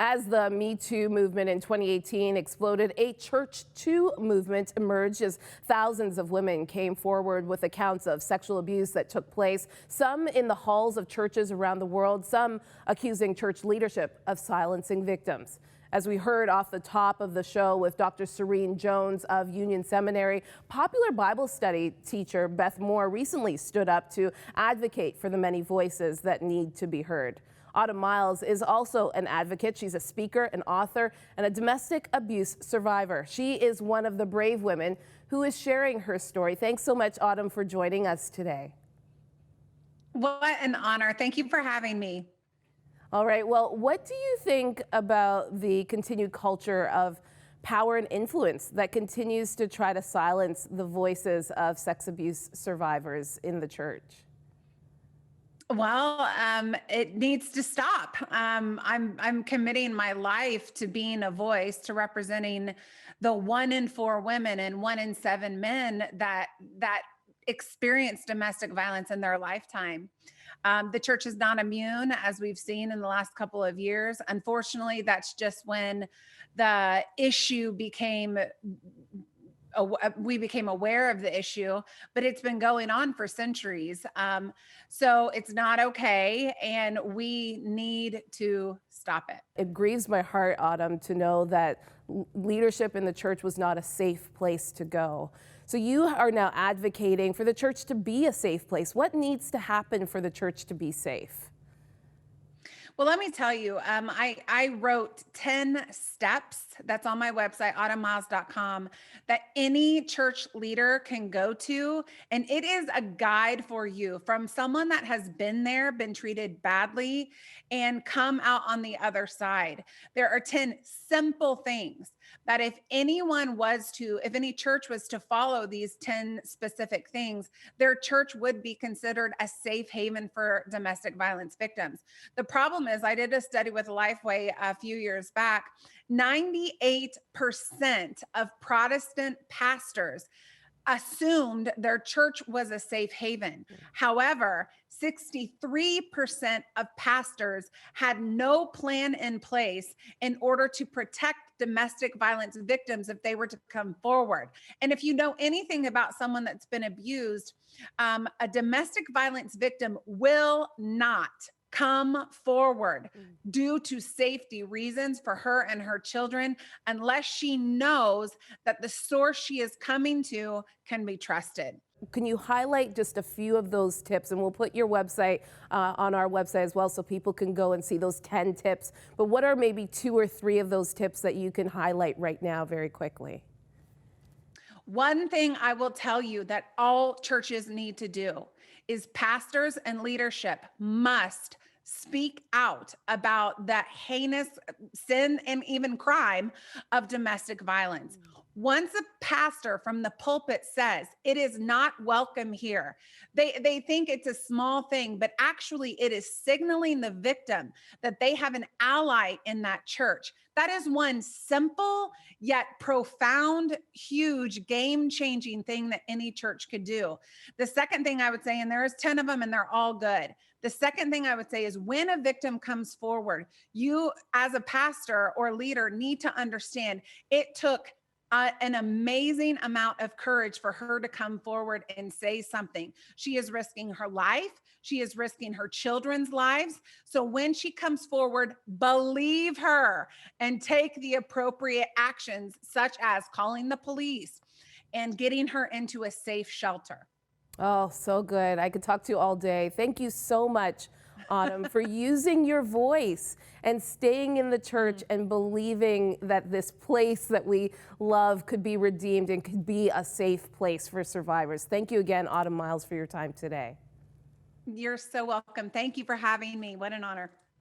As the Me Too movement in 2018 exploded, a Church Too movement emerged as thousands of women came forward with accounts of sexual abuse that took place, some in the halls of churches around the world, some accusing church leadership of silencing victims. As we heard off the top of the show with Dr. Serene Jones of Union Seminary, popular Bible study teacher Beth Moore recently stood up to advocate for the many voices that need to be heard. Autumn Miles is also an advocate. She's a speaker, an author, and a domestic abuse survivor. She is one of the brave women who is sharing her story. Thanks so much, Autumn, for joining us today. What an honor. Thank you for having me. All right. Well, what do you think about the continued culture of power and influence that continues to try to silence the voices of sex abuse survivors in the church? Well, it needs to stop. I'm committing my life to being a voice, to representing the 1 in 4 women and 1 in 7 men that experience domestic violence in their lifetime. The church is not immune, as we've seen in the last couple of years. Unfortunately, that's just when the issue became we became aware of the issue, but it's been going on for centuries. So it's not okay, and we need to stop it. It grieves my heart, Autumn, to know that leadership in the church was not a safe place to go. So you are now advocating for the church to be a safe place. What needs to happen for the church to be safe? Well, let me tell you, I wrote 10 steps that's on my website, autumnmiles.com, that any church leader can go to. And it is a guide for you from someone that has been there, been treated badly, and come out on the other side. There are 10 simple things that if any church was to follow these 10 specific things, their church would be considered a safe haven for domestic violence victims. The problem is, I did a study with Lifeway a few years back. 98% of Protestant pastors assumed their church was a safe haven. However, 63% of pastors had no plan in place in order to protect domestic violence victims if they were to come forward. And if you know anything about someone that's been abused, a domestic violence victim will not come forward due to safety reasons for her and her children unless she knows that the source she is coming to can be trusted. Can you highlight just a few of those tips? And we'll put your website on our website as well so people can go and see those 10 tips. But what are maybe 2 or 3 of those tips that you can highlight right now very quickly? One thing I will tell you that all churches need to do is pastors and leadership must speak out about the heinous sin and even crime of domestic violence. Once a pastor from the pulpit says it is not welcome here, they think it's a small thing, but actually it is signaling the victim that they have an ally in that church. That is one simple yet profound, huge, game-changing thing that any church could do. The second thing I would say, and there's 10 of them and they're all good. The second thing I would say is when a victim comes forward, you as a pastor or leader need to understand it took an amazing amount of courage for her to come forward and say something. She is risking her life. She is risking her children's lives. So when she comes forward, believe her and take the appropriate actions, such as calling the police and getting her into a safe shelter. Oh, so good. I could talk to you all day. Thank you so much, Autumn, for using your voice and staying in the church and believing that this place that we love could be redeemed and could be a safe place for survivors. Thank you again, Autumn Miles, for your time today. You're so welcome. Thank you for having me. What an honor.